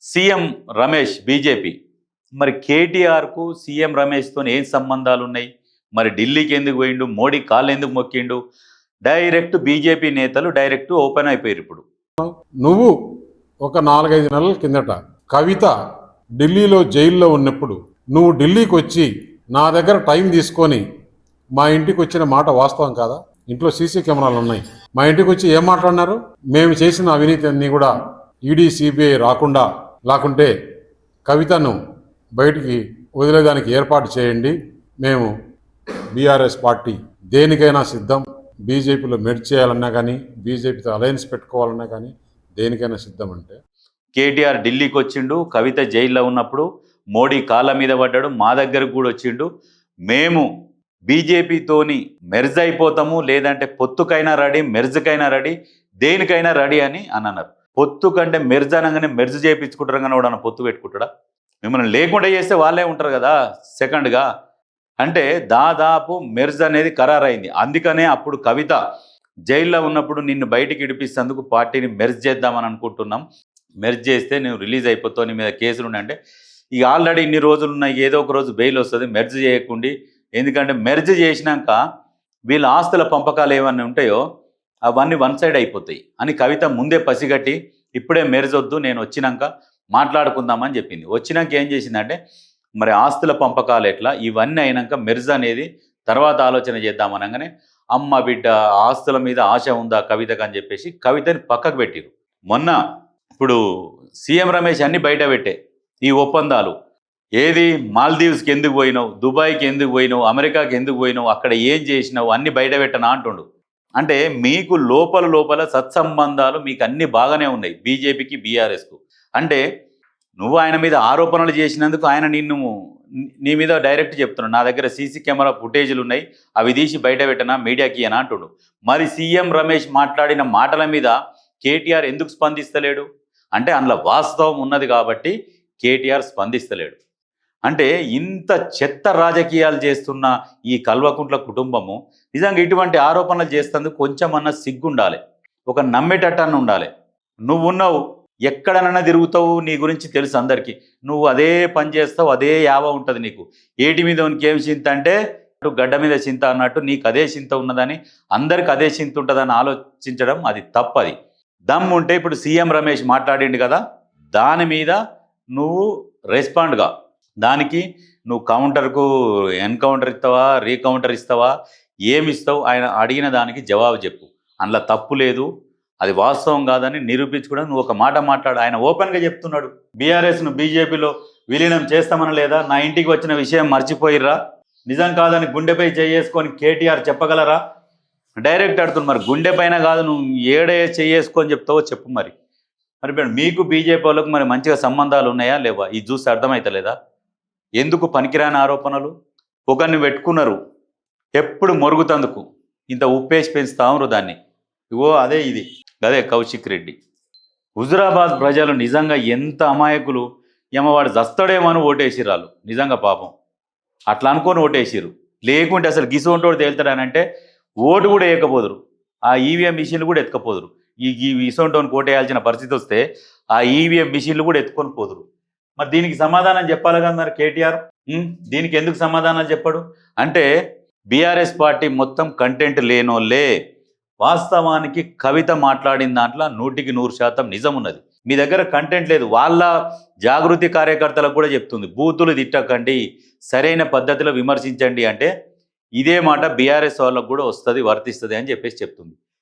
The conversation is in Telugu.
సీఎం రమేష్ బీజేపీ మరి కేటీఆర్కు సీఎం రమేష్తో ఏం సంబంధాలు ఉన్నాయి? మరి ఢిల్లీకి ఎందుకు పోయిండు? మోడీ కాళ్ళు ఎందుకు మొక్కిండు? డైరెక్ట్ బీజేపీ నేతలు డైరెక్ట్ ఓపెన్ అయిపోయారు. ఇప్పుడు నువ్వు ఒక 4-5 నెలల కిందట కవిత ఢిల్లీలో జైల్లో ఉన్నప్పుడు నువ్వు ఢిల్లీకి వచ్చి నా దగ్గర టైం తీసుకొని మా ఇంటికి వచ్చిన మాట వాస్తవం కాదా? ఇంట్లో సీసీ కెమెరాలు ఉన్నాయి. మా ఇంటికి వచ్చి ఏం మాట్లాడినారు? మేము చేసిన అవినీతి అన్నీ కూడా ఈడీ సిబిఐ రాకుండా లేకుంటే కవితను బయటికి వదిలేదానికి ఏర్పాటు చేయండి. మేము బీఆర్ఎస్ పార్టీ దేనికైనా సిద్ధం. బీజేపీలో మెర్జ్ చేయాలన్నా కానీ బీజేపీతో అలయన్స్ పెట్టుకోవాలన్నా కానీ దేనికైనా సిద్ధం. అంటే కేటీఆర్ ఢిల్లీకి వచ్చిండు, కవిత జైల్లో ఉన్నప్పుడు మోడీ కాళ్ళ మీద పడ్డాడు, మా దగ్గరకు కూడా వచ్చిండు. మేము బీజేపీతోని మెర్జ్ అయిపోతాము, లేదంటే పొత్తుకైనా రెడీ, మెర్జ్కైనా రెడీ, దేనికైనా రెడీ అని అన్నారు. పొత్తు కంటే మెర్జ్ అనగానే మెర్జ్ చేయించుకుంటారు కానీ వాడు పొత్తు పెట్టుకుంటాడా? మిమ్మల్ని లేకుండా చేస్తే వాళ్ళే ఉంటారు కదా సెకండ్గా. అంటే దాదాపు మెర్జ్ అనేది ఖరారైంది. అందుకనే అప్పుడు కవిత జైల్లో ఉన్నప్పుడు నిన్ను బయటికి ఇడిపిస్తేందుకు పార్టీని మెర్జ్ చేద్దామని అనుకుంటున్నాం. మెర్జ్ చేస్తే నువ్వు రిలీజ్ అయిపోతావు, నీ మీద కేసులు ఉన్నాయంటే ఇక ఆల్రెడీ ఇన్ని రోజులు ఉన్నాయి, ఏదో ఒక రోజు బెయిల్ వస్తుంది. మెర్జ్ చేయకుండా, ఎందుకంటే మెర్జ్ చేసినాక వీళ్ళ ఆస్తుల పంపకాలు ఏమన్నా ఉంటాయో అవన్నీ వన్ సైడ్ అయిపోతాయి అని కవిత ముందే పసిగట్టి ఇప్పుడే మెర్జ్ వద్దు, నేను వచ్చినాక మాట్లాడుకుందామని చెప్పింది. వచ్చినాక ఏం చేసిందంటే మరి ఆస్తుల పంపకాలు ఎట్లా, ఇవన్నీ అయినాక మెర్జ్ అనేది తర్వాత ఆలోచన చేద్దామనగానే అమ్మ బిడ్డ ఆస్తుల మీద ఆశ ఉందా కవితకు అని చెప్పేసి కవితని పక్కకు పెట్టిరు. మొన్న ఇప్పుడు సీఎం రమేష్ అన్ని బయట పెట్టే ఈ ఒప్పందాలు, ఏది మాల్దీవ్స్కి ఎందుకు పోయినావు, దుబాయ్కి ఎందుకు పోయినావు, అమెరికాకి ఎందుకు పోయినావు, అక్కడ ఏం చేసినావు అన్ని బయట పెట్టనా అంటుండు. అంటే మీకు లోపల సత్సంబంధాలు మీకు అన్ని బాగానే ఉన్నాయి బీజేపీకి బీఆర్ఎస్కు. అంటే నువ్వు ఆయన మీద ఆరోపణలు చేసినందుకు ఆయన నీ మీద డైరెక్ట్ చెప్తున్నాడు, నా దగ్గర సీసీ కెమెరా ఫుటేజీలు ఉన్నాయి, అవి తీసి బయట పెట్టనా మీడియాకి అని అంటుడు. మరి సీఎం రమేష్ మాట్లాడిన మాటల మీద కేటీఆర్ ఎందుకు స్పందిస్తలేడు? అంటే అందులో వాస్తవం ఉన్నది కాబట్టి కేటీఆర్ స్పందిస్తలేడు. అంటే ఇంత చెత్త రాజకీయాలు చేస్తున్న ఈ కల్వకుంట్ల కుటుంబము నిజంగా ఇటువంటి ఆరోపణలు చేస్తేందుకు కొంచెమన్నా సిగ్గుండాలి, ఒక నమ్మేటట్టు ఉండాలి. నువ్వున్నావు, ఎక్కడనన్నా తిరుగుతావు, నీ గురించి తెలుసు అందరికీ, నువ్వు అదే పని చేస్తావు, అదే యావ ఉంటుంది నీకు. ఏటి మీద ఏం చింత అంటే గడ్డ మీద చింత అన్నట్టు నీకు అదే చింత ఉన్నదని, అందరికి అదే చింత ఉంటుందని ఆలోచించడం అది తప్పది. దమ్ము ఉంటే ఇప్పుడు సీఎం రమేష్ మాట్లాడిండు కదా, దాని మీద నువ్వు రెస్పాండ్గా, దానికి నువ్వు కౌంటర్కు ఎన్కౌంటర్ ఇస్తావా, రీకౌంటర్ ఇస్తావా, ఏమి ఇస్తావు, ఆయన అడిగిన దానికి జవాబు చెప్పు. అందులో తప్పు లేదు, అది వాస్తవం కాదని నిరూపించుకోవడం నువ్వు ఒక మాట మాట్లాడు. ఆయన ఓపెన్గా చెప్తున్నాడు, బీఆర్ఎస్ను బీజేపీలో విలీనం చేస్తామని లేదా, నా ఇంటికి వచ్చిన విషయం మర్చిపోయిర్రా, నిజం కాదని గుండెపై చేసుకొని కేటీఆర్ చెప్పగలరా? డైరెక్ట్ అడుగుతుంది. మరి గుండె పైన కాదు, నువ్వు ఏడే చేసుకొని చెప్తావో చెప్పు. మరి మీకు బీజేపీ వాళ్ళకు మరి మంచిగా సంబంధాలు ఉన్నాయా లేవా? ఇది చూస్తే అర్థమవుతలేదా? ఎందుకు పనికిరాని ఆరోపణలు? ఒకరిని పెట్టుకున్నారు ఎప్పుడు మొరుగుతందుకు, ఇంత ఉప్పేసి పెంచుతామరు దాన్ని. ఇగో అదే ఇది, అదే కౌశిక్ రెడ్డి. హుజురాబాద్ ప్రజలు నిజంగా ఎంత అమాయకులు, ఏమవాడు చస్తాడేమని ఓటేసిరు వాళ్ళు. నిజంగా పాపం అట్లా అనుకొని ఓటేసిరు. లేకుంటే అసలు గిసువంటోడు తేలుతాడనంటే ఓటు కూడా వేయకపోదురు, ఆ ఈవీఎం మిషన్లు కూడా ఎత్తుకపోదురు. ఈ ఇసొంటోని ఓటేయాల్సిన పరిస్థితి వస్తే ఆ ఈవీఎం మిషన్లు కూడా ఎత్తుకొని పోదురు. మరి దీనికి సమాధానం చెప్పాలి కదా మరి కేటీఆర్. దీనికి ఎందుకు సమాధానాలు చెప్పడు? అంటే బీఆర్ఎస్ పార్టీ మొత్తం కంటెంట్ లేనోళ్ళే. వాస్తవానికి కవిత మాట్లాడిన దాంట్లో 100% నిజం ఉన్నది. మీ దగ్గర కంటెంట్ లేదు. వాళ్ళ జాగృతి కార్యకర్తలకు కూడా చెప్తుంది, బూతులు తిట్టకండి, సరైన పద్ధతిలో విమర్శించండి. అంటే ఇదే మాట బీఆర్ఎస్ వాళ్ళకు కూడా వస్తుంది, వర్తిస్తుంది అని చెప్పేసి చెప్తుంది.